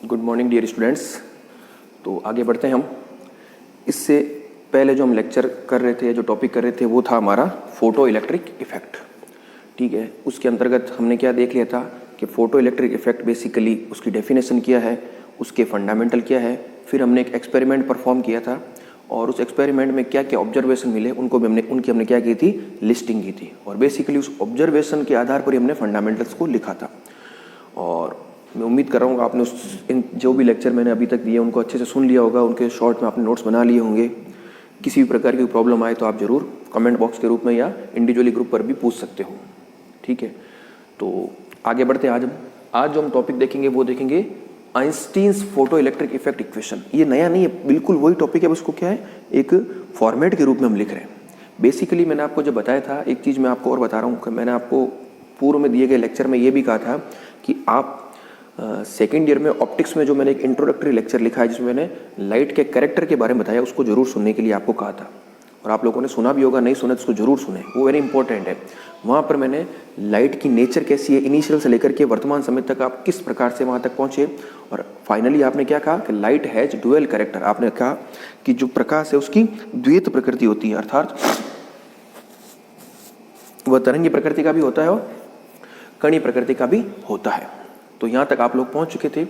Good morning dear students. तो आगे बढ़ते हैं हम। इससे पहले जो हम लेक्चर कर रहे थे, जो टॉपिक कर रहे थे, वो था हमारा फोटो इलेक्ट्रिक इफेक्ट। ठीक है, उसके अंतर्गत हमने क्या देख लिया था कि फोटो इलेक्ट्रिक इफेक्ट बेसिकली उसकी डेफिनेशन क्या है, उसके फंडामेंटल क्या है। फिर हमने एक एक्सपेरिमेंट परफॉर्म किया था और उस एक्सपेरिमेंट में क्या क्या ऑब्जर्वेशन मिले उनकी हमने क्या की थी, लिस्टिंग की थी। और बेसिकली उस ऑब्जर्वेशन के आधार पर ही हमने फंडामेंटल्स को लिखा था। और मैं उम्मीद कर रहा हूँ आपने इन जो भी लेक्चर मैंने अभी तक दिए उनको अच्छे से सुन लिया होगा, उनके शॉर्ट में आपने नोट्स बना लिए होंगे। किसी भी प्रकार की प्रॉब्लम आए तो आप ज़रूर कमेंट बॉक्स के रूप में या इंडिविजुअली ग्रुप पर भी पूछ सकते हो। ठीक है, तो आगे बढ़ते हैं। आज जो हम टॉपिक देखेंगे वो देखेंगे Einstein's photoelectric effect equation. ये नया नहीं है, बिल्कुल वही टॉपिक है, बस उसको क्या है, एक फॉर्मेट के रूप में हम लिख रहे हैं। बेसिकली मैंने आपको जो बताया था, एक चीज़ मैं आपको और बता रहा हूँ कि मैंने आपको पूर्व में दिए गए लेक्चर में ये भी कहा था कि आप सेकेंड ईयर में ऑप्टिक्स में जो मैंने एक इंट्रोडक्टरी लेक्चर लिखा है जिसमें मैंने लाइट के कैरेक्टर के बारे में बताया, उसको जरूर सुनने के लिए आपको कहा था। और आप लोगों ने सुना भी होगा, नहीं सुना तो उसको जरूर सुने, वो वेरी इंपॉर्टेंट है। वहाँ पर मैंने लाइट की नेचर कैसी है इनिशियल से लेकर के वर्तमान समय तक आप किस प्रकार से वहाँ तक पहुँचे, और फाइनली आपने क्या कहा कि लाइट हैज डुअल कैरेक्टर। आपने कहा कि जो प्रकाश है उसकी द्वैत प्रकृति होती है, अर्थात वह तरंगी प्रकृति का भी होता है और कणीय प्रकृति का भी होता है। तो यहाँ तक आप लोग पहुँच चुके थे।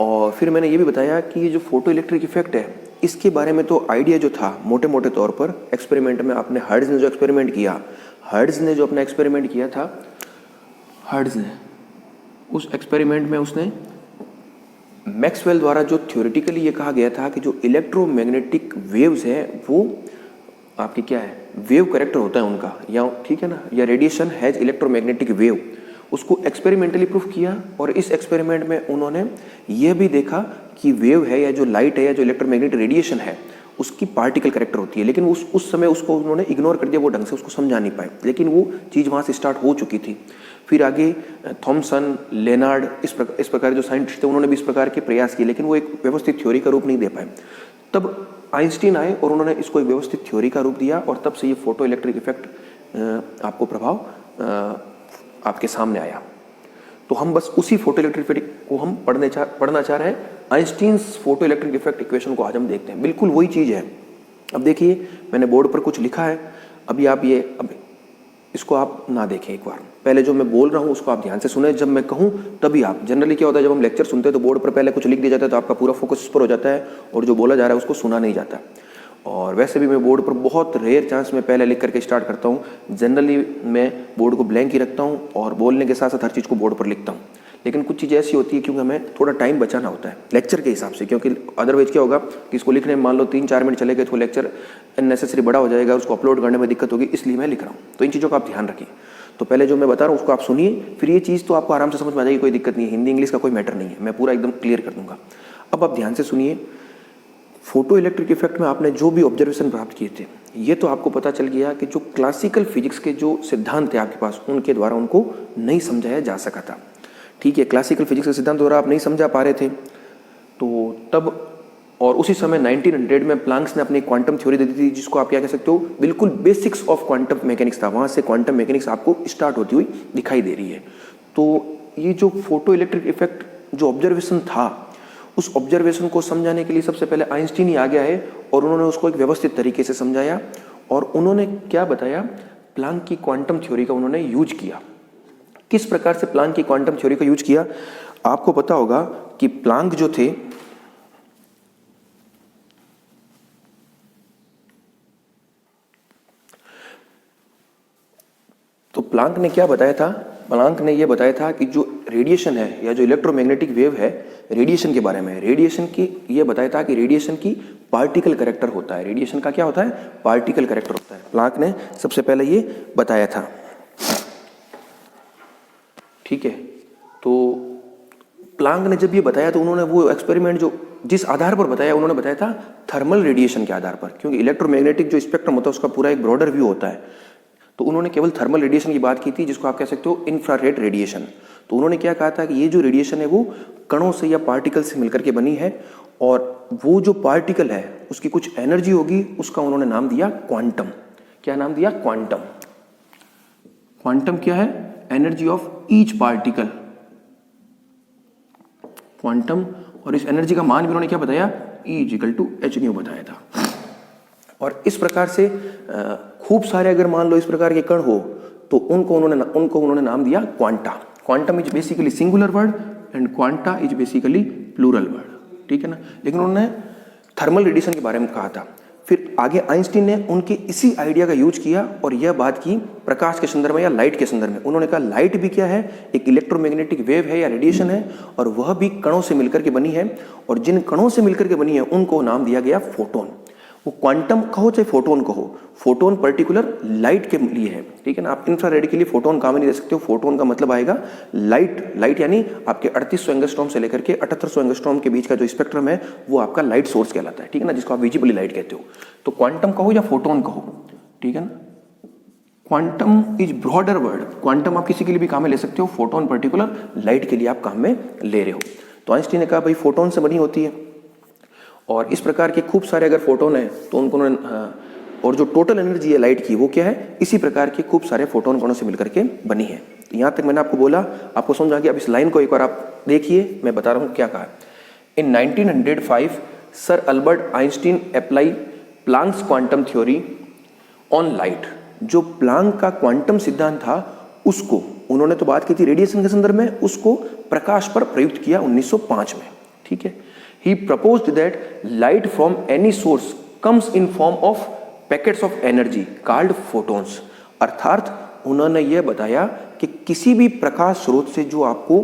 और फिर मैंने ये भी बताया कि ये जो फोटो इलेक्ट्रिक इफेक्ट है, इसके बारे में तो आइडिया जो था मोटे मोटे तौर पर एक्सपेरिमेंट में आपने हर्ट्ज ने जो एक्सपेरिमेंट किया, हर्ट्ज ने जो अपना एक्सपेरिमेंट किया था, हर्ट्ज ने उस एक्सपेरिमेंट में उसने मैक्सवेल द्वारा जो थ्योरेटिकली ये कहा गया था कि जो इलेक्ट्रोमैग्नेटिक वेव्स हैं वो आपकी क्या है, वेव करेक्टर होता है उनका, या ठीक है ना, या रेडिएशन हैज इलेक्ट्रोमैग्नेटिक वेव, उसको एक्सपेरिमेंटली प्रूफ किया। और इस एक्सपेरिमेंट में उन्होंने यह भी देखा कि वेव है या जो लाइट है या जो इलेक्ट्रोमैग्नेटिक रेडिएशन है उसकी पार्टिकल करेक्टर होती है। लेकिन उस समय उसको उन्होंने इग्नोर कर दिया, वो ढंग से उसको समझा नहीं पाए, लेकिन वो चीज़ वहाँ से स्टार्ट हो चुकी थी। फिर आगे थॉमसन, लेनार्ड, इस प्रकार जो साइंटिस्ट थे उन्होंने भी इस प्रकार के प्रयास किए, लेकिन वो एक व्यवस्थित थ्योरी का रूप नहीं दे पाए। तब आइंस्टीन आए और उन्होंने इसको एक व्यवस्थित थ्योरी का रूप दिया, और तब से ये फोटो इलेक्ट्रिक इफेक्ट आपको प्रभाव आपके सामने आया। तो हम बस उसी फोटो इलेक्ट्रिक इफेक्ट को हम पढ़ना चाह रहे हैं। Einstein's photoelectric effect equation को आज हम देखते हैं। बिल्कुल वही चीज़ है। अब देखिए, मैंने बोर्ड पर कुछ लिखा है, अभी आप अब इसको आप ना देखें, एक बार पहले जो मैं बोल रहा हूँ उसको आप ध्यान से सुने, जब मैं कहूँ तभी आप। जनरली क्या होता है, जब हम लेक्चर सुनते हैं तो बोर्ड पर पहले कुछ लिख दिया जाता है तो आपका पूरा फोकस इस पर हो जाता है और जो बोला जा रहा है उसको सुना नहीं जाता। और वैसे भी मैं बोर्ड पर बहुत रेयर चांस में पहले लिख करके स्टार्ट करता हूँ। जनरली मैं बोर्ड को ब्लैंक ही रखता हूँ और बोलने के साथ साथ हर चीज़ को बोर्ड पर लिखता हूँ। लेकिन कुछ चीज़ ऐसी होती है क्योंकि हमें थोड़ा टाइम बचाना होता है लेक्चर के हिसाब से, क्योंकि अदरवाइज क्या होगा कि इसको लिखने में मान लो 3-4 मिनट चले गए तो लेक्चर अननेसेसरी बड़ा हो जाएगा, उसको अपलोड करने में दिक्कत होगी, इसलिए मैं लिख रहा हूँ। तो इन चीज़ों का आप ध्यान रखिए। तो पहले जो मैं बता रहा हूँ उसको आप सुनिए, फिर ये चीज़ तो आपको आराम से समझ में आ जाएगी, कोई दिक्कत नहीं है। हिंदी इंग्लिश का कोई मैटर नहीं है, मैं पूरा एकदम क्लियर कर दूंगा। अब आप ध्यान से सुनिए। फोटो इलेक्ट्रिक इफेक्ट में आपने जो भी ऑब्जर्वेशन प्राप्त किए थे, ये तो आपको पता चल गया कि जो क्लासिकल फिजिक्स के जो सिद्धांत थे आपके पास, उनके द्वारा उनको नहीं समझाया जा सका था। ठीक है, क्लासिकल फिजिक्स के सिद्धांत द्वारा आप नहीं समझा पा रहे थे। तो तब और उसी समय 1900 में प्लांक्स ने अपनी क्वांटम थ्योरी दे दी थी, जिसको आप क्या कह सकते हो, बिल्कुल बेसिक्स ऑफ क्वांटम मैकेनिक्स था। वहाँ से क्वांटम मैकेनिक्स आपको स्टार्ट होती हुई दिखाई दे रही है। तो ये जो फोटो इलेक्ट्रिक इफेक्ट जो ऑब्जर्वेशन था, उस ऑब्जर्वेशन को समझाने के लिए सबसे पहले आइंस्टीन ही आ गया है और उन्होंने उसको एक व्यवस्थित तरीके से समझाया। और उन्होंने क्या बताया, प्लांक की क्वांटम थ्योरी का उन्होंने यूज किया। किस प्रकार से प्लांक की क्वांटम थ्योरी का यूज किया, आपको पता होगा कि प्लांक जो थे, तो प्लांक ने क्या बताया था, प्लांक ने यह बताया था कि जो रेडिएशन है या जो इलेक्ट्रोमैग्नेटिक वेव है, रेडिएशन के बारे में, रेडिएशन की यह बताया था कि रेडिएशन की पार्टिकल करेक्टर होता है। रेडिएशन का क्या होता है, पार्टिकल करेक्टर होता है। प्लांक ने सबसे पहले ये बताया था। ठीक है, तो प्लांक ने जब ये बताया तो उन्होंने वो एक्सपेरिमेंट जो जिस आधार पर बताया, उन्होंने बताया था थर्मल रेडिएशन के आधार पर, क्योंकि इलेक्ट्रोमैग्नेटिक जो स्पेक्ट्रम होता है उसका पूरा एक ब्रॉडर व्यू होता है। तो उन्होंने केवल थर्मल रेडिएशन की बात की थी, जिसको आप कह सकते हो इंफ्रारेड रेडिएशन। तो उन्होंने क्या कहा था कि ये जो रेडिएशन है वो कणों से या पार्टिकल से मिलकर के बनी है, और वो जो पार्टिकल है उसकी कुछ एनर्जी होगी, उसका उन्होंने नाम दिया क्वांटम। क्या नाम दिया, क्वांटम। क्वांटम क्या है, energy of each particle, quantum और इस एनर्जी का मान भी उन्होंने क्या बताया, E=h बताया था। और इस प्रकार से खूब सारे अगर मान लो इस प्रकार के कण हो तो उनको उन्होंने नाम दिया quanta. Quantum is basically singular word and quanta is basically plural word, ठीक है ना। लेकिन उन्होंने थर्मल रेडिएशन के बारे में कहा था। फिर आगे आइंस्टीन ने उनके इसी आइडिया का यूज किया और यह बात की प्रकाश के संदर्भ में या लाइट के संदर्भ में। उन्होंने कहा लाइट भी क्या है, एक इलेक्ट्रोमैग्नेटिक वेव है या रेडिएशन है, और वह भी कणों से मिलकर के बनी है, और जिन कणों से मिलकर के बनी है उनको नाम दिया गया फोटोन। वो क्वांटम कहो चाहे फोटोन कहो, फोटोन पर्टिकुलर लाइट के लिए है, ठीक है ना। आप इंफ्रारेड के लिए फोटोन काम नहीं दे सकते हो। फोटोन का मतलब आएगा लाइट यानी आपके 3800 एंगस्ट्रॉम से लेकर के 7800 एंगस्ट्रॉम के बीच का जो स्पेक्ट्रम है वो आपका लाइट सोर्स कहलाता है, ठीक है ना, जिसको आप विजिबली लाइट कहते हो। तो क्वांटम कहो या फोटोन कहो, ठीक है ना। Quantum is broader word. Quantum आप किसी के लिए भी काम में ले सकते हो, फोटोन पर्टिकुलर लाइट के लिए आप काम में ले रहे हो। तो आइंस्टीन ने कहा भाई फोटोन से बनी होती है, और इस प्रकार के खूब सारे अगर फोटोन है तो उनको और जो टोटल एनर्जी है लाइट की वो क्या है, इसी प्रकार के खूब सारे फोटोन कणों से मिलकर के बनी है। तो यहाँ तक मैंने आपको बोला, आपको समझ आ गया। अब इस लाइन को एक बार आप देखिए, मैं बता रहा हूँ क्या कहा है। इन 1905 sir Albert Einstein apply Planck's quantum theory on light. जो प्लांक का क्वांटम सिद्धांत था उसको उन्होंने तो बात की थी रेडिएशन के संदर्भ में, उसको प्रकाश पर प्रयुक्त किया 1905 में, ठीक है। He proposed that light from any source comes in form of packets of energy called photons। अर्थात उन्होंने यह बताया कि किसी भी प्रकाश स्रोत से जो आपको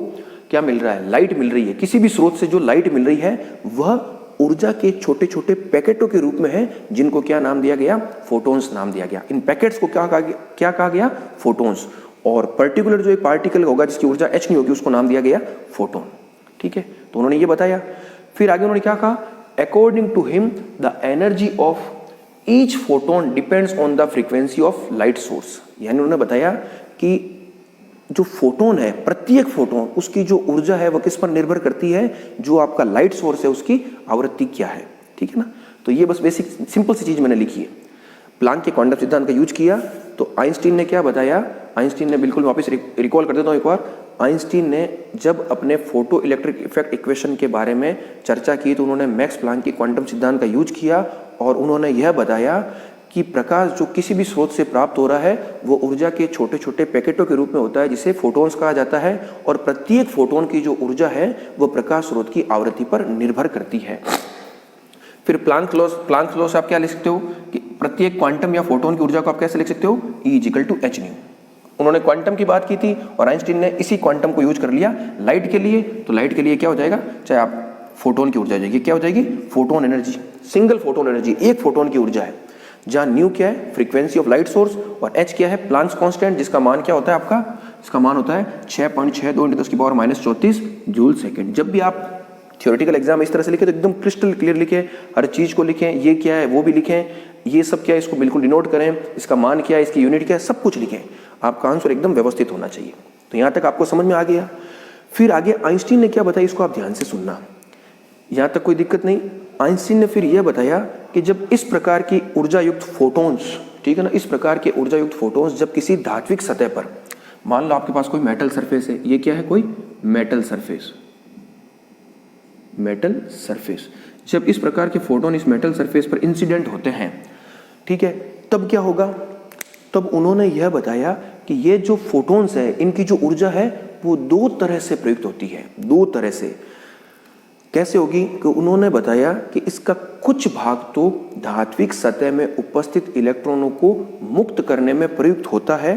क्या मिल रहा है, लाइट मिल रही है, किसी भी स्रोत से जो लाइट मिल रही है वह ऊर्जा के छोटे छोटे पैकेटों के रूप में है, जिनको क्या नाम दिया गया, फोटोन्स नाम दिया गया। इन पैकेट्स को क्या कहा गया, फोटोन्स। और पर्टिकुलर जो एक पार्टिकल होगा जिसकी ऊर्जा h नहीं होगी उसको नाम दिया गया फोटोन, ठीक है। तो उन्होंने ये बताया। फिर आगे उन्होंने क्या कहा, according to him the energy of each photon depends on the frequency of light source. यानी उन्होंने बताया कि जो फोटोन है, प्रत्येक फोटोन, उसकी जो ऊर्जा है वह किस पर निर्भर करती है, जो आपका लाइट सोर्स है उसकी आवृत्ति क्या है, ठीक है ना। तो ये बस बेसिक सिंपल सी चीज मैंने लिखी है। प्लांक के क्वांटम सिद्धांत का यूज किया तो आइंस्टीन ने क्या बताया, आइंस्टीन ने बिल्कुल वापस रिकॉल कर देता हूँ एक बार। आइंस्टीन ने जब अपने फोटो इलेक्ट्रिक इफेक्ट इक्वेशन के बारे में चर्चा की तो उन्होंने मैक्स प्लांक की क्वांटम सिद्धांत का यूज किया और उन्होंने यह बताया कि प्रकाश जो किसी भी स्रोत से प्राप्त हो रहा है वो ऊर्जा के छोटे छोटे पैकेटों के रूप में होता है जिसे फोटोन्स कहा जाता है, और प्रत्येक फोटोन की जो ऊर्जा है वो प्रकाश स्रोत की आवृत्ति पर निर्भर करती है। फिर प्लांक लॉ से आप क्या लिख सकते हो कि प्रत्येक क्वांटम या फोटोन की ऊर्जा को आप कैसे लिख सकते हो, E=h न्यू। उन्होंने क्वांटम की बात की थी और आइंस्टीन ने इसी क्वांटम को यूज कर लिया लाइट के लिए। तो लाइट के लिए क्या हो जाएगा, चाहे आप फोटोन की ऊर्जा जाएगी, क्या हो जाएगी, photon energy, single photon energy, एक फोटोन की ऊर्जा है, जहां न्यू क्या है, फ्रीक्वेंसी ऑफ लाइट सोर्स, और h क्या है, प्लांक्स कांस्टेंट, जिसका मान क्या होता है आपका, इसका मान होता है 6.62 × 10⁻³ जूल सेकंड। जब भी आप थ्योरेटिकल एग्जाम में इस तरह से लिखे तो एकदम क्रिस्टल क्लियर लिखें, हर चीज को लिखें, ये क्या है वो भी लिखें, ये सब क्या है इसको बिल्कुल डिनोट करें, इसका मान क्या है, इसकी यूनिट क्या है, सब कुछ लिखें। आपका आंसर एकदम व्यवस्थित होना चाहिए। तो यहाँ तक आपको समझ में आ गया। फिर आगे आइंस्टीन ने क्या बताया, इसको आप ध्यान से सुनना, यहाँ तक कोई दिक्कत नहीं। आइंस्टीन ने फिर यह बताया कि जब इस प्रकार की ऊर्जा युक्त फोटोन्स, ठीक है ना, इस प्रकार के ऊर्जा युक्त फोटोन्स जब किसी धात्विक सतह पर, मान लो आपके पास कोई मेटल सरफेस है, ये क्या है, कोई मेटल सरफेस, मेटल सरफेस, जब इस प्रकार के फोटोन इस मेटल सरफेस पर इंसिडेंट होते हैं, ठीक है, तब क्या होगा, तब उन्होंने यह बताया कि ये जो फोटोन्स है इनकी जो ऊर्जा है वो दो तरह से प्रयुक्त होती है। दो तरह से कैसे होगी कि उन्होंने बताया कि इसका कुछ भाग तो धात्विक सतह में उपस्थित इलेक्ट्रॉनों को मुक्त करने में प्रयुक्त होता है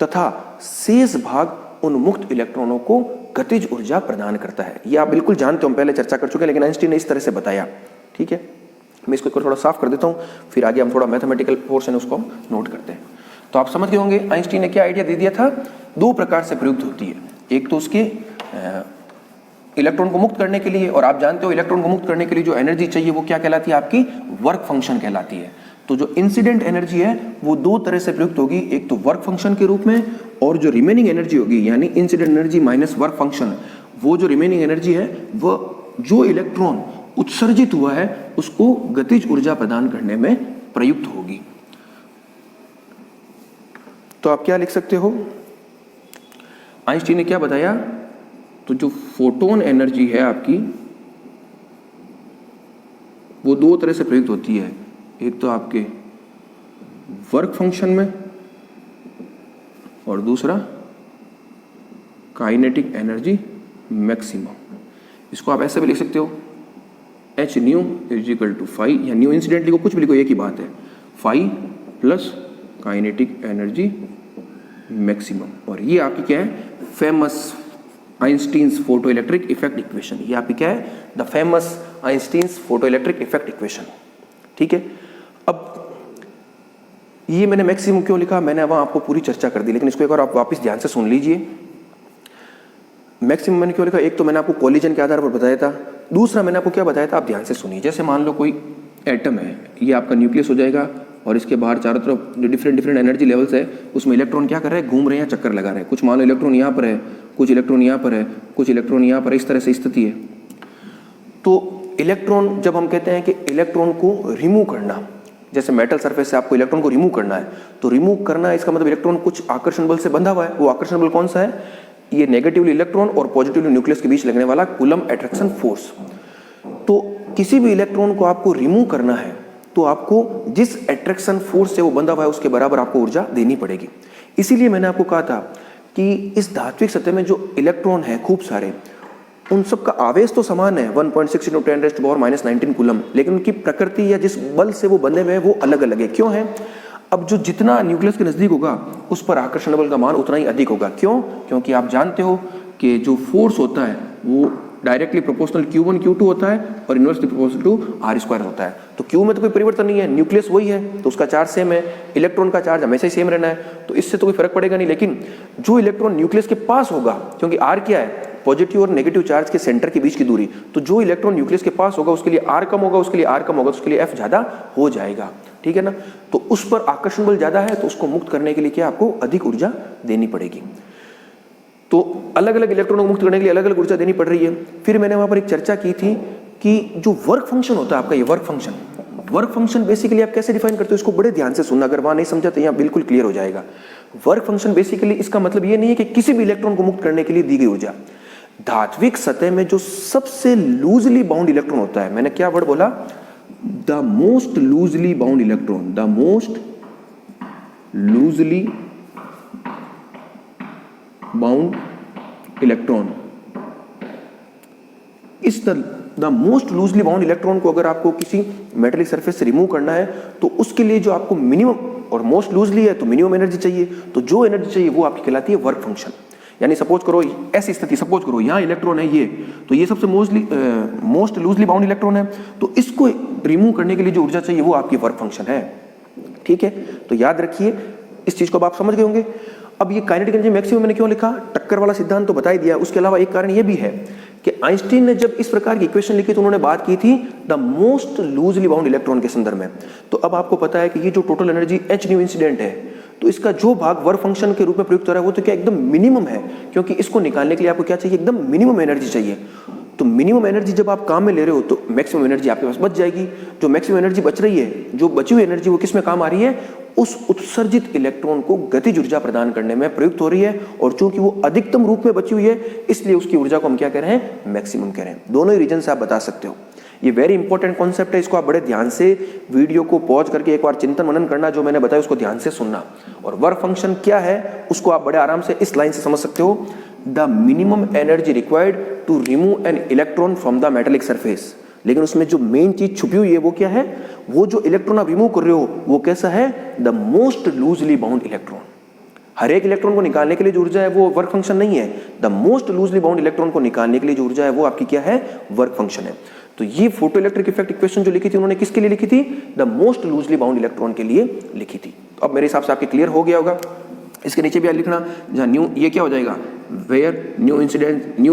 तथा शेष भाग उन मुक्त इलेक्ट्रॉनों को गतिज ऊर्जा प्रदान करता है। ये आप बिल्कुल जानते हो, हम पहले चर्चा कर चुके हैं, लेकिन आइंस्टीन ने इस तरह से बताया, ठीक है। मैं इसको थोड़ा साफ कर देता हूँ, फिर आगे हम थोड़ा मैथमेटिकल पोर्शन है उसको हम नोट करते हैं। तो आप समझ गए होंगे आइंस्टीन ने क्या आइडिया दे दिया था, दो प्रकार से प्रयुक्त होती है, एक तो उसके इलेक्ट्रॉन को मुक्त करने के लिए, और आप जानते हो इलेक्ट्रॉन को मुक्त करने के लिए जो एनर्जी चाहिए वो क्या कहलाती है, आपकी वर्क फंक्शन कहलाती है। तो जो इंसिडेंट एनर्जी है वो दो तरह से प्रयुक्त होगी, एक तो वर्क फंक्शन के रूप में, और जो रिमेनिंग एनर्जी होगी यानी incident energy minus work function, वो जो रिमेनिंग एनर्जी है वो जो इलेक्ट्रॉन उत्सर्जित हुआ है उसको गतिज ऊर्जा प्रदान करने में प्रयुक्त होगी। तो आप क्या लिख सकते हो, आइंस्टीन ने क्या बताया, तो जो फोटोन एनर्जी है आपकी, वो दो तरह से प्रयुक्त होती है, एक तो आपके वर्क फंक्शन में और दूसरा काइनेटिक एनर्जी मैक्सिमम। इसको आप ऐसे भी लिख सकते हो, H nu is equal to phi, या न्यू इंसिडेंट लिखो, कुछ भी लिखो, एक ही बात है, phi plus kinetic energy maximum. और ये आपकी क्या है, famous Einstein's photoelectric effect equation. ये आपकी क्या है, the famous Einstein's photoelectric effect equation. ठीक है, अब ये मैंने मैक्सिमम क्यों लिखा, मैंने वहां आपको पूरी चर्चा कर दी, लेकिन इसको एक बार आप वापस ध्यान से सुन लीजिए। मैक्सिमम मैंने क्यों लिखा, एक तो मैंने आपको कोलिजन के आधार पर बताया था, दूसरा मैंने आपको क्या बताया था, आप ध्यान से सुनिए। जैसे मान लो कोई एटम है, ये आपका न्यूक्लियस हो जाएगा और इसके बाहर चारों तरफ जो डिफरेंट एनर्जी लेवल्स है उसमें इलेक्ट्रॉन क्या कर रहे हैं, घूम रहे हैं, चक्कर लगा रहे हैं। कुछ मान लो इलेक्ट्रॉन यहाँ पर है, कुछ इलेक्ट्रॉन यहाँ पर है, कुछ इलेक्ट्रॉन यहाँ पर है, इस तरह से स्थिति है। तो इलेक्ट्रॉन, जब हम कहते हैं कि इलेक्ट्रॉन को रिमूव करना, जैसे मेटल सरफेस से आपको इलेक्ट्रॉन को रिमूव करना है, तो रिमूव करना इसका मतलब इलेक्ट्रॉन कुछ आकर्षण बल से बंधा हुआ है। वो आकर्षण बल कौन सा है, ये नेगेटिवली इलेक्ट्रॉन और पॉजिटिवली न्यूक्लियस के बीच लगने वाला कूलम्ब अट्रैक्शन फोर्स। तो किसी भी इलेक्ट्रॉन को आपको रिमूव करना है तो आपको जिस अट्रैक्शन फोर्स से वो बंधा हुआ है उसके बराबर आपको ऊर्जा देनी पड़ेगी। इसीलिए मैंने आपको कहा था कि इस धात्विक सतह में जो इलेक्ट्रॉन है खूब सारे, उन सब का आवेश तो समान है 1.6 × 10⁻⁻19 कूलम, लेकिन उनकी प्रकृति या जिस बल से वो बंधे हुए हैं वो अलग अलग है। क्यों है, अब जो जितना न्यूक्लियस के नजदीक होगा उस पर आकर्षण बल का मान उतना ही अधिक होगा। क्यों, क्योंकि आप जानते हो कि जो फोर्स होता है वो डायरेक्टली प्रोपोर्शनल Q1 Q2 होता है और इनवर्सली प्रोपोर्शनल टू R² होता है। तो Q में तो कोई परिवर्तन नहीं है, न्यूक्लियस वही है तो उसका चार्ज सेम है, इलेक्ट्रॉन का चार्ज हमेशा ही सेम रहना है, तो इससे तो कोई फर्क पड़ेगा नहीं। लेकिन जो इलेक्ट्रॉन न्यूक्लियस के पास होगा, क्योंकि R क्या है, पॉजिटिव और नेगेटिव चार्ज के सेंटर के बीच की दूरी, तो जो इलेक्ट्रॉन न्यूक्लियस के पास होगा उसके लिए R कम होगा, उसके लिए R कम होगा, उसके लिए F ज्यादा हो जाएगा। ठीक है ना, तो उस पर आकर्षण बल ज्यादा है तो उसको मुक्त करने के लिए क्या आपको अधिक ऊर्जा देनी पड़ेगी। तो अलग अलग इलेक्ट्रॉनों को मुक्त करने के लिए अलग अलग ऊर्जा देनी पड़ रही है। फिर मैंने वहां पर एक चर्चा की थी कि जो वर्क फंक्शन होता है आपका, ये वर्क फंक्शन बेसिकली आप कैसे डिफाइन करते हो, इसको बड़े ध्यान से सुनना, अगर वहां नहीं समझा तो यहाँ बिल्कुल क्लियर हो जाएगा। वर्क फंक्शन बेसिकली इसका मतलब ये नहीं है कि किसी भी इलेक्ट्रॉन को मुक्त करने के लिए दी गई ऊर्जा, धात्विक सतह में जो सबसे लूजली बाउंड इलेक्ट्रॉन होता है, मैंने क्या वर्ड बोला, the most loosely bound electron, the most loosely bound electron, इस the most loosely bound electron को अगर आपको किसी मेटेलिक सरफेस से रिमूव करना है तो उसके लिए जो आपको मिनिमम, और मोस्ट लूजली है तो मिनिमम एनर्जी चाहिए, तो जो एनर्जी चाहिए वो आपकी कहलाती है वर्क फंक्शन। यानी सपोज करो ऐसी स्थिति, सपोज करो यहाँ इलेक्ट्रॉन है ये, तो ये सबसे मोस्ट लूजली बाउंड इलेक्ट्रॉन है, तो इसको रिमूव करने के लिए जो ऊर्जा चाहिए वो आपकी वर्क फंक्शन है। ठीक है, तो याद रखिए इस चीज को, अब आप समझ गए होंगे। अब ये काइनेटिक एनर्जी मैक्सिमम मैंने क्यों लिखा, टक्कर वाला सिद्धांत तो बता ही दिया, उसके अलावा एक कारण ये भी है कि आइंस्टीन ने जब इस प्रकार की इक्वेशन लिखी तो उन्होंने बात की थी the most loosely bound electron के संदर्भ में। तो अब आपको पता है कि ये जो total energy h new incident है, तो इसका जो भाग वर्क फंक्शन के रूप में प्रयुक्त हो रहा है वो तो क्या एकदम मिनिमम है, क्योंकि इसको निकालने के लिए आपको क्या चाहिए, एकदम मिनिमम एनर्जी चाहिए। तो मिनिमम एनर्जी जब आप काम में ले रहे हो तो मैक्सिमम एनर्जी आपके पास बच जाएगी। जो मैक्सिमम एनर्जी बच रही है, जो बची हुई एनर्जी, वो किस में काम आ रही है, उस उत्सर्जित इलेक्ट्रॉन को गतिज ऊर्जा प्रदान करने में प्रयुक्त हो रही है। और चूंकि वो अधिकतम रूप में बची हुई है इसलिए उसकी ऊर्जा को हम क्या कह रहे हैं, मैक्सिमम कह रहे हैं। दोनों ही रीजन से आप बता सकते हो। ये वेरी इंपॉर्टेंट कॉन्सेप्ट है, इसको आप बड़े ध्यान से वीडियो को पॉज करके एक बार चिंतन मनन करना, जो मैंने बताया उसको ध्यान से सुनना। और वर्क फंक्शन क्या है उसको आप बड़े आराम से इस लाइन से समझ सकते हो, the minimum energy required to remove an electron from the metallic surface. लेकिन उसमें जो मेन चीज छुपी हुई है वो क्या है, वो जो इलेक्ट्रॉन आप रिमूव कर रहे हो वो कैसा है, the most loosely bound electron. हर एक इलेक्ट्रॉन को निकालने के लिए जो ऊर्जा है वो वर्क फंक्शन नहीं है, the most loosely bound electron को निकालने के लिए जो ऊर्जा है वो आपकी क्या है, वर्क फंक्शन है। तो ये फोटो इलेक्ट्रिक इफेक्ट इक्वेशन जो लिखी थी उन्होंने किसके लिए लिखी थी, the most loosely bound electron के लिए लिखी थी। तो अब मेरे हिसाब से आपके क्लियर हो गया होगा। इसके नीचे भी लिखना, जहां न्यू, ये क्या हो जाएगा, where nu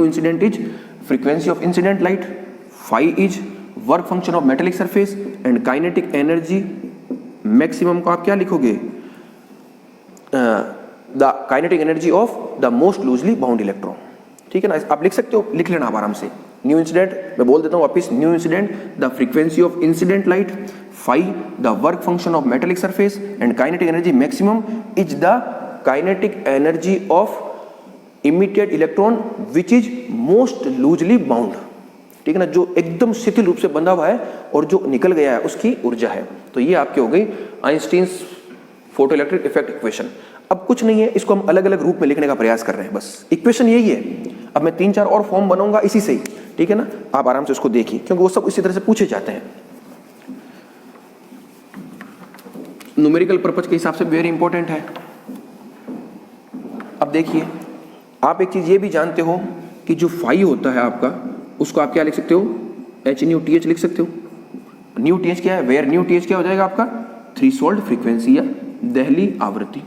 incident is frequency of incident light, phi is work function of metallic surface and kinetic energy maximum को आप क्या लिखोगे, the kinetic energy of the most loosely bound electron. ठीक है ना, आप लिख सकते हो, लिख लेना आप आराम से। न्यू इंसिडेंट, मैं बोल देता हूं वापिस, nu incident the frequency of incident light, phi the work function of metallic surface and kinetic energy maximum is the kinetic energy of emitted electron which is most loosely bound. ठीक है ना, जो एकदम शिथिल रूप से बंधा हुआ है और जो निकल गया है उसकी ऊर्जा है। तो ये आपकी हो गई Einstein's photoelectric effect equation. अब कुछ नहीं है, इसको हम अलग अलग रूप में लिखने का प्रयास कर रहे हैं, बस इक्वेशन यही है। अब मैं 3-4 और फॉर्म बनाऊंगा इसी से ही, ठीक है ना, आप आराम से उसको देखिए क्योंकि वो सब इसी तरह से पूछे जाते हैं। न्यूमेरिकल पर्पज के हिसाब से वेरी इंपॉर्टेंट है। अब देखिए, आप एक चीज ये भी जानते हो कि जो फाई होता है आपका, उसको आप क्या लिख सकते हो, एच न्यू टी एच लिख सकते हो। न्यू टी एच क्या है, वेयर न्यू टी एच क्या हो जाएगा आपका, थ्रेशोल्ड फ्रीक्वेंसी या दहली आवृत्ति।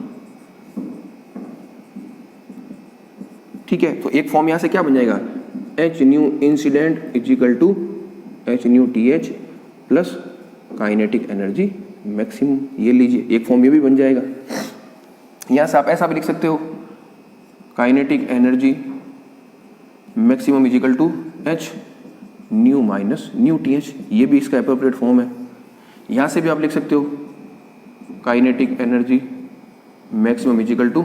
ठीक है, तो एक फॉर्म यहां से क्या बन जाएगा, H nu incident is equal to H nu T H plus kinetic energy maximum. ये लीजिए, एक फॉर्म ये भी बन जाएगा। यहां से आप ऐसा भी लिख सकते हो, kinetic energy maximum is equal to H nu minus nu T H, ये भी इसका एप्रोप्रिएट फॉर्म है। यहां से भी आप लिख सकते हो kinetic energy maximum is equal to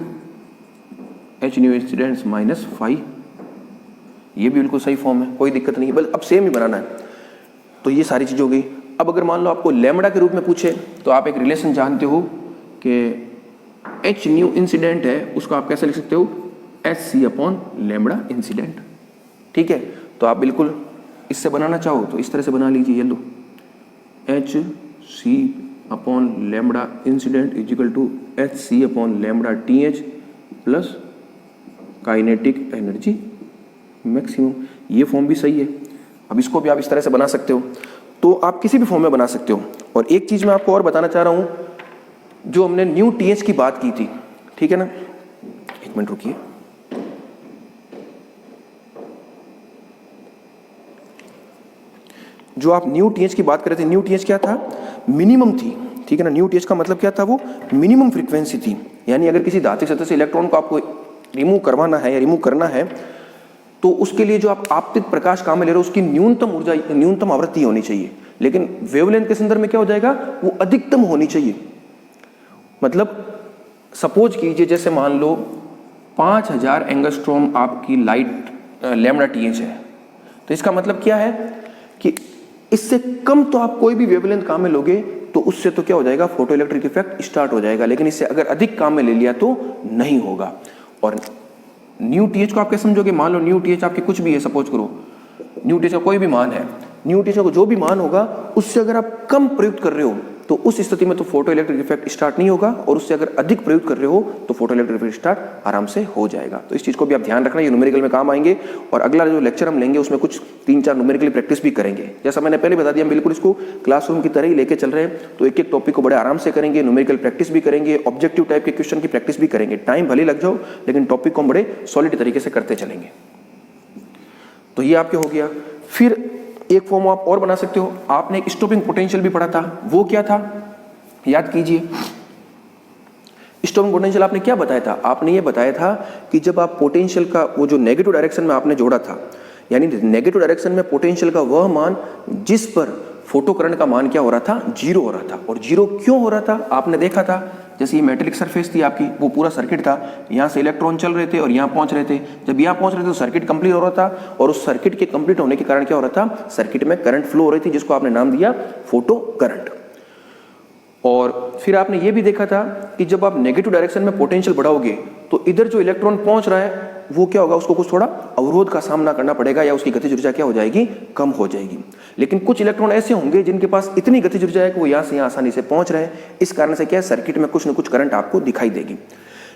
H nu incidents minus phi, ये भी बिल्कुल सही फॉर्म है, कोई दिक्कत नहीं है, बस अब सेम ही बनाना है। तो ये सारी चीज़ हो गई। अब अगर मान लो आपको लैम्बडा के रूप में पूछे तो आप एक रिलेशन जानते हो कि एच न्यू इंसिडेंट है, उसको आप कैसे लिख सकते हो, H C upon lambda incident. ठीक है, तो आप बिल्कुल इससे बनाना चाहो तो इस तरह से बना लीजिए, ये लो, H C upon lambda incident is equal to H C upon lambda T H plus kinetic energy maximum. ये फॉर्म भी सही है। अब इसको भी आप इस तरह से बना सकते हो, तो आप किसी भी फॉर्म में बना सकते हो। और एक चीज मैं आपको और बताना चाह रहा हूं, जो हमने न्यू टीएच की बात की थी, ठीक है ना, एक मिनट रुकिए, जो आप न्यू टीएच की बात कर रहे थे, न्यू टीएच क्या था, मिनिमम थी, ठीक है ना। न्यू टीएच का मतलब क्या था, वो मिनिमम फ्रीक्वेंसी थी। यानी अगर किसी धात्विक सतह से इलेक्ट्रॉन को आपको रिमूव करवाना है या रिमूव करना है, तो उसके लिए जो आप आपतित प्रकाश काम में ले रहे हो उसकी न्यूनतम ऊर्जा, न्यूनतम आवृत्ति होनी चाहिए। लेकिन वेवलेंथ के संदर्भ में क्या हो जाएगा, वो अधिकतम होनी चाहिए। मतलब सपोज कीजिए, जैसे मान लो 5000 एंगस्ट्रॉम आपकी लाइट लैम्बडा टीएच है, तो इसका मतलब क्या है कि इससे कम तो आप कोई भी वेवलेंथ काम में लोगे तो उससे तो क्या हो जाएगा, फोटो इलेक्ट्रिक इफेक्ट स्टार्ट हो जाएगा। लेकिन इससे अगर अधिक काम में ले लिया तो नहीं होगा। और न्यू टीएच को आप क्या समझोगे, मान लो न्यू टीएच आपके कुछ भी है, सपोज करो न्यू टीएच का कोई भी मान है, न्यू टीएच का जो भी मान होगा उससे अगर आप कम प्रयुक्त कर रहे हो तो उस स्थिति में तो फोटो इलेक्ट्रिक इफेक्ट स्टार्ट नहीं होगा, और उससे अगर अधिक प्रयुक्त कर रहे हो तो फोटो इलेक्ट्रिक इफेक्ट स्टार्ट आराम से हो जाएगा। तो इस चीज को भी आप ध्यान रखना, ये न्यूमेरिकल में काम आएंगे। और अगला जो लेक्चर हम लेंगे उसमें कुछ 3-4 न्यूमेरिकल प्रैक्टिस भी करेंगे। जैसा मैंने पहले बता दिया, हम बिल्कुल इसको क्लासरूम की तरह ही लेके चल रहे हैं। तो एक एक टॉपिक को बड़े आराम से करेंगे, न्यूमेरिकल प्रैक्टिस भी करेंगे, ऑब्जेक्टिव टाइप के क्वेश्चन की प्रैक्टिस भी करेंगे। टाइम भले लग जाओ लेकिन टॉपिक को हम बड़े सॉलिड तरीके से करते चलेंगे। तो ये आपके हो गया। फिर एक फॉर्म आप और बना सकते हो, आपने एक स्टॉपिंग पोटेंशियल भी पढ़ा था, वो क्या था याद कीजिए। स्टॉपिंग पोटेंशियल आपने क्या बताया था, आपने ये बताया था कि जब आप पोटेंशियल का वो जो नेगेटिव डायरेक्शन में आपने जोड़ा था, यानी नेगेटिव डायरेक्शन में पोटेंशियल का वह मान जिस पर फोटो करंट का मान क्या हो रहा था, जीरो हो रहा था। और जीरो क्यों हो रहा था, आपने देखा था, जैसे ये मेटेलिक सरफेस थी आपकी, वो पूरा सर्किट था, यहाँ से इलेक्ट्रॉन चल रहे थे और यहाँ पहुंच रहे थे। जब यहाँ पहुंच रहे थे तो सर्किट कंप्लीट हो रहा था, और उस सर्किट के कंप्लीट होने के कारण क्या हो रहा था, सर्किट में करंट फ्लो हो रही थी, जिसको आपने नाम दिया फोटो करंट। और फिर आपने ये भी देखा था कि जब आप नेगेटिव डायरेक्शन में पोटेंशियल बढ़ाओगे तो इधर जो इलेक्ट्रॉन पहुंच रहा है वो क्या होगा, उसको कुछ थोड़ा अवरोध का सामना करना पड़ेगा, या उसकी गतिज ऊर्जा क्या हो जाएगी, कम हो जाएगी। लेकिन कुछ इलेक्ट्रॉन ऐसे होंगे जिनके पास इतनी गतिज ऊर्जा है कि वो यहाँ से यहाँ आसानी से पहुंच रहे हैं। इस कारण से क्या है, सर्किट में कुछ न कुछ करंट आपको दिखाई देगी।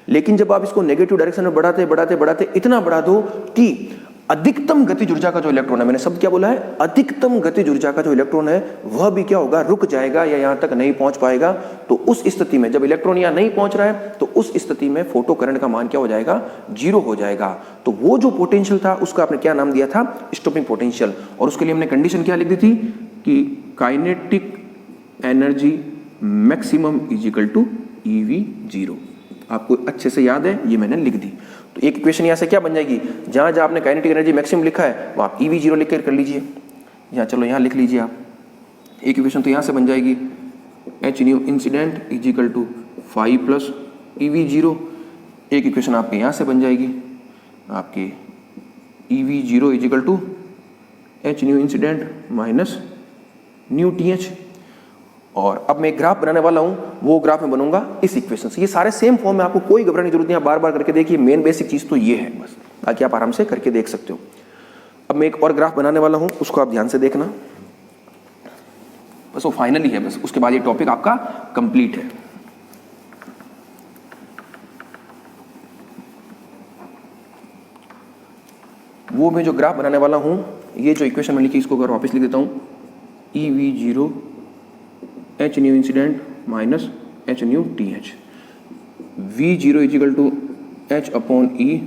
लेकिन जब आप इसको नेगेटिव डायरेक्शन में बढ़ाते बढ़ाते बढ़ाते इतना बढ़ा दो कि अधिकतम गतिज ऊर्जा का जो इलेक्ट्रॉन है, मैंने शब्द क्या बोला है, अधिकतम गतिज ऊर्जा का जो इलेक्ट्रॉन है वह भी क्या होगा, रुक जाएगा या यहां तक नहीं पहुंच पाएगा। तो उस स्थिति में जब इलेक्ट्रॉन यहां नहीं पहुंच रहा है तो उस स्थिति में फोटो करंट का मान क्या हो जाएगा, जीरो हो जाएगा। तो वो जो पोटेंशियल था उसका आपने क्या नाम दिया था, स्टॉपिंग पोटेंशियल। और उसके लिए हमने कंडीशन क्या लिख दी थी कि kinetic energy maximum is equal to EV0। आपको अच्छे से याद है, ये मैंने लिख दी। तो एक इक्वेशन यहाँ से क्या बन जाएगी, जहाँ जहाँ आपने काइनेटिक एनर्जी मैक्सिमम लिखा है वहाँ आप EV0 लिख कर लीजिए। यहाँ चलो यहाँ लिख लीजिए आप, एक इक्वेशन तो यहाँ से बन जाएगी, H nu incident is equal to 5 plus EV0। एक इक्वेशन आपके यहाँ से बन जाएगी, आपके EV0 is equal to H nu incident minus nu T H. और अब मैं एक ग्राफ बनाने वाला हूं, वो ग्राफ में बनूंगा इस इक्वेशन से। ये सारे सेम फॉर्म में, आपको कोई घबराने की जरूरत नहीं है, बार बार करके देखिए। मेन बेसिक चीज तो ये है बस, ताकि आप आराम से करके देख सकते हो। अब मैं एक और ग्राफ बनाने वाला हूं, उसको आप ध्यान से देखना, बस वो फाइनली है, बस उसके बाद ये टॉपिक आपका कंप्लीट है। वो मैं जो ग्राफ बनाने वाला हूं, ये जो इक्वेशन मैंने लिखी, इसको अगर वापस लिख देता हूं, E V zero H nu incident minus H nu T H. V zero is equal to H upon E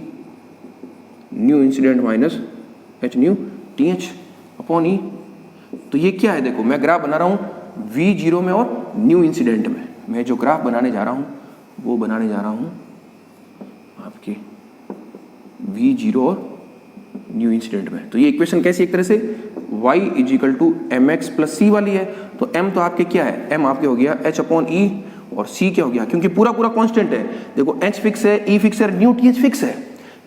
nu incident minus H nu T H upon E. तो ये क्या है, देखो मैं ग्राफ बना रहा हूँ वी जीरो में और न्यू इंसिडेंट में। मैं जो ग्राफ बनाने जा रहा हूँ वो बनाने जा रहा हूँ आपके वी जीरो और न्यू इंसिडेंट में। तो ये इक्वेशन कैसी, एक तरह से y is equal to M X plus C वाली है। तो m तो आपके क्या है, m आपके हो गया h अपॉन ई, और c क्या हो गया, क्योंकि पूरा पूरा कांस्टेंट है। देखो h फिक्स है, e फिक्स है, न्यू टी एच फिक्स है।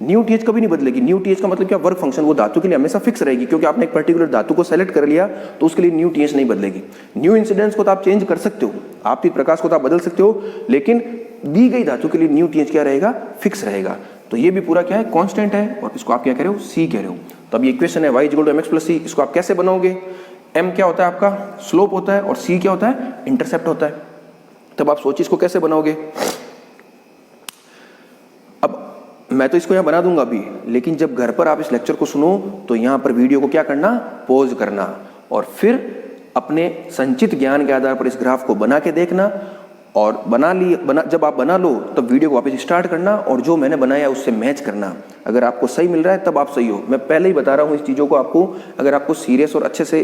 न्यू टी एच कभी नहीं बदलेगी। न्यू टी एच का मतलब क्या, वर्क फंक्शन, वो धातु के लिए हमेशा फिक्स रहेगी, क्योंकि आपने एक पर्टिकुलर धातु को सेलेक्ट कर लिया तो उसके लिए न्यू टी एच नहीं बदलेगी। न्यू इंसिडेंस को तो आप चेंज कर सकते हो, आपकी प्रकाश को तो आप बदल सकते हो, लेकिन दी गई धातु के लिए न्यू टी एच क्या रहेगा, फिक्स रहेगा। तो ये भी पूरा क्या है, कांस्टेंट है, और इसको आप क्या कह रहे हो, सी कह रहे हो। तो अब ये इक्वेशन है y equal to mx plus C. इसको आप कैसे बनाओगे, m क्या होता है आपका, स्लोप होता है, और c क्या होता है, इंटरसेप्ट होता है। तब आप सोचिए इसको कैसे बनाओगे। अब मैं तो इसको यहाँ बना दूंगा अभी, लेकिन जब घर पर आप इस लेक्चर को सुनो तो यहाँ पर वीडियो को क्या करना, पॉज करना, और फिर अपने संचित ज्ञान के आधार पर इस ग्राफ को बना के देखना। और जब आप बना लो तब वीडियो को वापस स्टार्ट करना, और जो मैंने बनाया उससे मैच करना। अगर आपको सही मिल रहा है तब आप सही हो। मैं पहले ही बता रहा हूँ इस चीज़ों को आपको, अगर आपको सीरियस और अच्छे से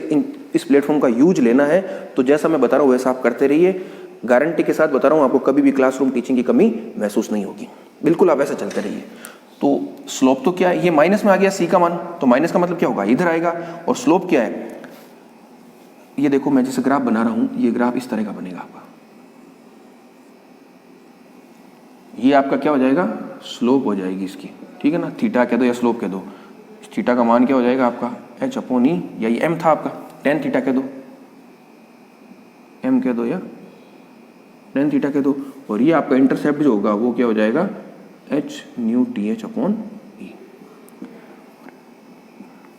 इस प्लेटफॉर्म का यूज लेना है तो जैसा मैं बता रहा हूँ वैसा आप करते रहिए। गारंटी के साथ बता रहा हूँ, आपको कभी भी क्लासरूम टीचिंग की कमी महसूस नहीं होगी, बिल्कुल आप ऐसा चलते रहिए। तो स्लोप तो क्या है, ये माइनस में आ गया सी का मान, तो माइनस का मतलब क्या होगा, इधर आएगा। और स्लोप क्या है, ये देखो मैं जैसे ग्राफ बना रहा हूँ, ये ग्राफ इस तरह का बनेगा आपका। ये आपका क्या हो जाएगा, स्लोप हो जाएगी इसकी, ठीक है ना। थीटा कह दो या स्लोप कह दो। इस थीटा का मान क्या हो जाएगा आपका, एच अपॉन ई, या ये एम था आपका, टेन थीटा कह दो, एम कह दो या टेन थीटा कह दो। और ये आपका इंटरसेप्ट जो होगा वो क्या हो जाएगा, H nu T H upon E.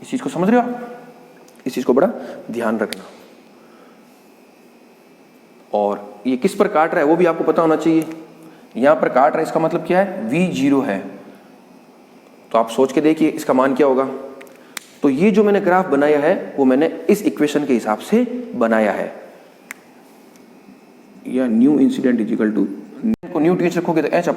इस चीज को समझ रहे हो आप, इस चीज को बड़ा ध्यान रखना। और ये किस पर काट रहा है वो भी आपको पता होना चाहिए। यहां पर काट रहा है, इसका मतलब क्या है, v जीरो है। तो आप सोच के देखिए इसका मान क्या होगा। तो ये जो मैंने ग्राफ बनाया है वो मैंने इस इक्वेशन के हिसाब से बनाया है, या न्यू इंसिडेंट इजिकल टू को न्यू टी एच रखोगे तो H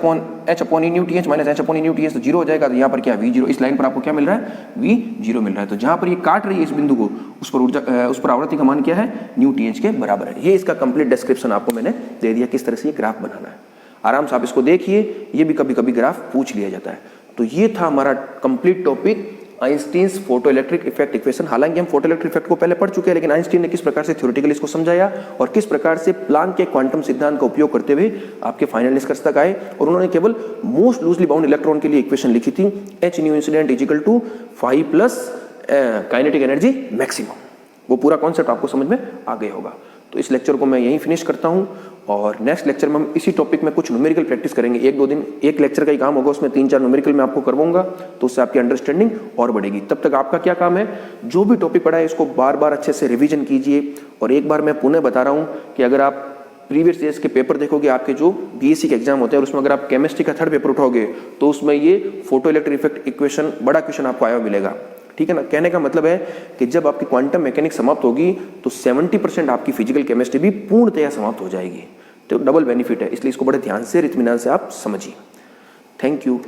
upon E nu T H minus H upon E nu T H, तो जीरो हो जाएगा। तो यहाँ पर क्या, वी जीरो। इस लाइन पर आपको क्या मिल रहा है, वी जीरो मिल रहा है। तो जहां पर ये काट रही है इस बिंदु को, उस पर आवृत्ति का मान क्या है, न्यू टी एच के बराबर है। ये इसका कंप्लीट डिस्क्रिप्शन आपको मैंने दे दिया, किस तरह से ये ग्राफ बनाना है। आराम से आप इसको देखिए, ये भी कभी कभी ग्राफ पूछ लिया जाता है। तो ये था हमारा complete topic, Einstein's photoelectric effect equation. हालांकि हम फोटो इलेक्ट्रिक इफेक्ट को पहले पढ़ चुके हैं, लेकिन आइंस्टीन ने किस प्रकार से थ्योरेटिकली इसको समझाया और किस प्रकार से प्लांक के क्वांटम सिद्धांत का उपयोग करते हुए आपके फाइनल निष्कर्ष तक आए। और उन्होंने केवल मोस्ट लूजली बाउंड इलेक्ट्रॉन के लिए इक्वेशन लिखी थी, H nu incident is equal to 5 plus kinetic energy maximum. वो पूरा कॉन्सेप्ट आपको समझ में आ गया होगा। तो इस लेक्चर को मैं यहीं फिनिश करता हूं, और नेक्स्ट लेक्चर में हम इसी टॉपिक में कुछ न्यूमेरिकल प्रैक्टिस करेंगे। 1-2 दिन एक लेक्चर का ही काम होगा, उसमें 3-4 न्यूमेरिकल मैं आपको करवाऊंगा, तो उससे आपकी अंडरस्टैंडिंग और बढ़ेगी। तब तक आपका क्या काम है, जो भी टॉपिक पढ़ा है इसको बार बार अच्छे से रिवीजन कीजिए। और एक बार मैं पुनः बता रहा हूँ कि अगर आप प्रीवियस ईयर्स के पेपर देखोगे, आपके जो बीएससी के एग्जाम होते हैं, और उसमें अगर आप केमिस्ट्री का 3rd पेपर उठाओगे तो उसमें ये फोटो इलेक्ट्रिक इफेक्ट इक्वेशन बड़ा क्वेश्चन आपको आया मिलेगा, ठीक है ना। कहने का मतलब है कि जब आपकी क्वांटम मैकेनिक्स समाप्त होगी तो 70% आपकी फिजिकल केमिस्ट्री भी पूर्णतया समाप्त हो जाएगी। तो डबल बेनिफिट है, इसलिए इसको बड़े ध्यान से, इत्मीनान से आप समझिए। Thank you.